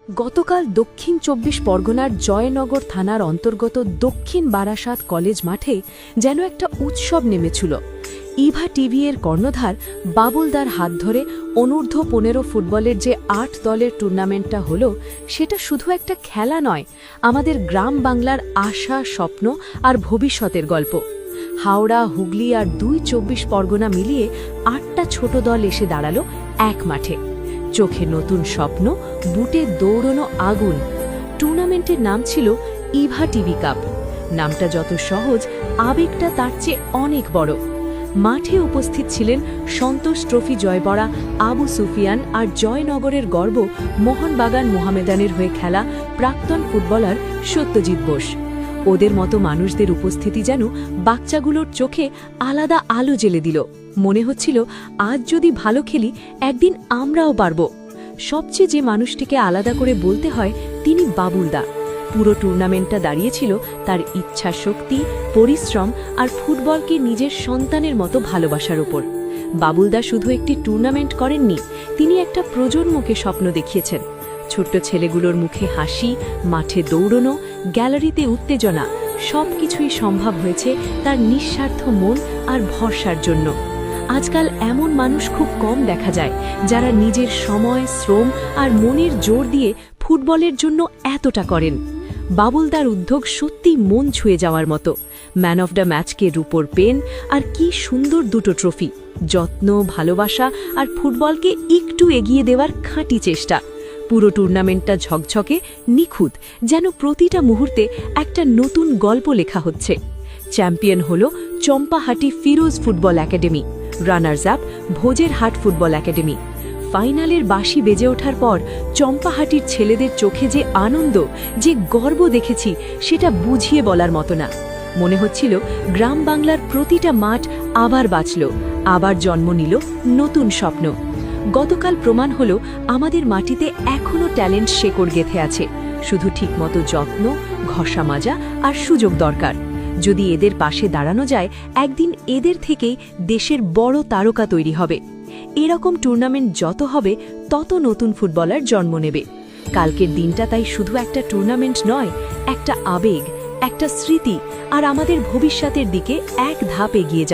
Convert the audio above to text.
গতকাল দক্ষিণ ২৪ পরগনার জয়নগর থানার অন্তর্গত দক্ষিণ বারাসাত কলেজ মাঠে যেন একটা উৎসব নেমেছিল। ইভা টিভি এর কর্ণধার বাবুলদার হাত ধরে অনূর্ধ্ব ১৫ ফুটবলের যে ৮ দলের টুর্নামেন্টটা হলো, সেটা শুধু একটা খেলা নয়, আমাদের গ্রাম বাংলার আশা, স্বপ্ন আর ভবিষ্যতের গল্প। হাওড়া, হুগলি আর ২ পরগনা মিলিয়ে ৮টা ছোট দল এসে দাঁড়ালো এক মাঠে। চোখে নতুন স্বপ্ন, বুটে দৌড়নো আগুন। টুর্নামেন্টের নাম ছিল ইভা টিভি কাপ। নামটা যত সহজ, আবেগটা তার চেয়ে অনেক বড়। মাঠে উপস্থিত ছিলেন সন্তোষ ট্রফি জয়বরা আবু সুফিয়ান আর জয়নগরের গর্ব মোহনবাগান মোহামেডানের হয়ে খেলা প্রাক্তন ফুটবলার সত্যজিৎ বোস। ওদের মতো মানুষদের উপস্থিতি যেন বাচ্চাগুলোর চোখে আলাদা আলো জ্বেলে দিল। মনে হচ্ছিল, আজ যদি ভালো খেলি, একদিন আমরাও পারব। সবচেয়ে যে মানুষটিকে আলাদা করে বলতে হয়, তিনি বাবুলদা। পুরো টুর্নামেন্টটা দাঁড়িয়েছিল তার ইচ্ছা শক্তি, পরিশ্রম আর ফুটবলকে নিজের সন্তানের মতো ভালোবাসার ওপর। বাবুলদা শুধু একটি টুর্নামেন্ট করেননি, তিনি একটা প্রজন্মকে স্বপ্ন দেখিয়েছেন। ছোট্ট ছেলেগুলোর মুখে হাসি, মাঠে দৌড়নো, গ্যালারিতে উত্তেজনা, সবকিছুই সম্ভব হয়েছে তার নিঃস্বার্থ মন আর ভরসার জন্য। আজকাল এমন মানুষ খুব কম দেখা যায়, যারা নিজের সময়, শ্রম আর মনের জোর দিয়ে ফুটবলের জন্য এতটা করেন। বাবুলদার উদ্যোগ সত্যি মন ছুঁয়ে যাওয়ার মতো। ম্যান অফ দ্য ম্যাচকে রূপোর পেন, আর কি সুন্দর দুটো ট্রফি। যত্ন, ভালোবাসা আর ফুটবলকে একটু এগিয়ে দেওয়ার খাঁটি চেষ্টা। পুরো টুর্নামেন্টটা ঝকঝকে, নিখুঁত, যেন প্রতিটা মুহূর্তে একটা নতুন গল্প লেখা হচ্ছে। চ্যাম্পিয়ন হল Champahati Firoz football academy, runners up Bhojerhat football academy. ফাইনালের বাঁশি বেজে ওঠার পর চম্পাহাটির ছেলেদের চোখে যে আনন্দ, যে গর্ব দেখেছি, সেটা বুঝিয়ে বলার মতো না। মনে হচ্ছিল গ্রাম বাংলার প্রতিটা মাঠ আবার বাঁচল, আবার জন্ম নিল নতুন স্বপ্ন। গতকাল প্রমাণ হল, আমাদের মাটিতে এখনও ট্যালেন্ট শেকড় গেঁথে আছে, শুধু ঠিকমতো যত্ন, ঘষা মাজা আর সুযোগ দরকার। যদি এদের পাশে দাঁড়ানো যায়, একদিন এদের থেকেই দেশের বড় তারকা তৈরি হবে। এরকম টুর্নামেন্ট যত হবে, তত নতুন ফুটবলার জন্ম নেবে। কালকের দিনটা তাই শুধু একটা টুর্নামেন্ট নয়, একটা আবেগ, একটা স্মৃতি আর আমাদের ভবিষ্যতের দিকে এক ধাপ এগিয়ে যাওয়া।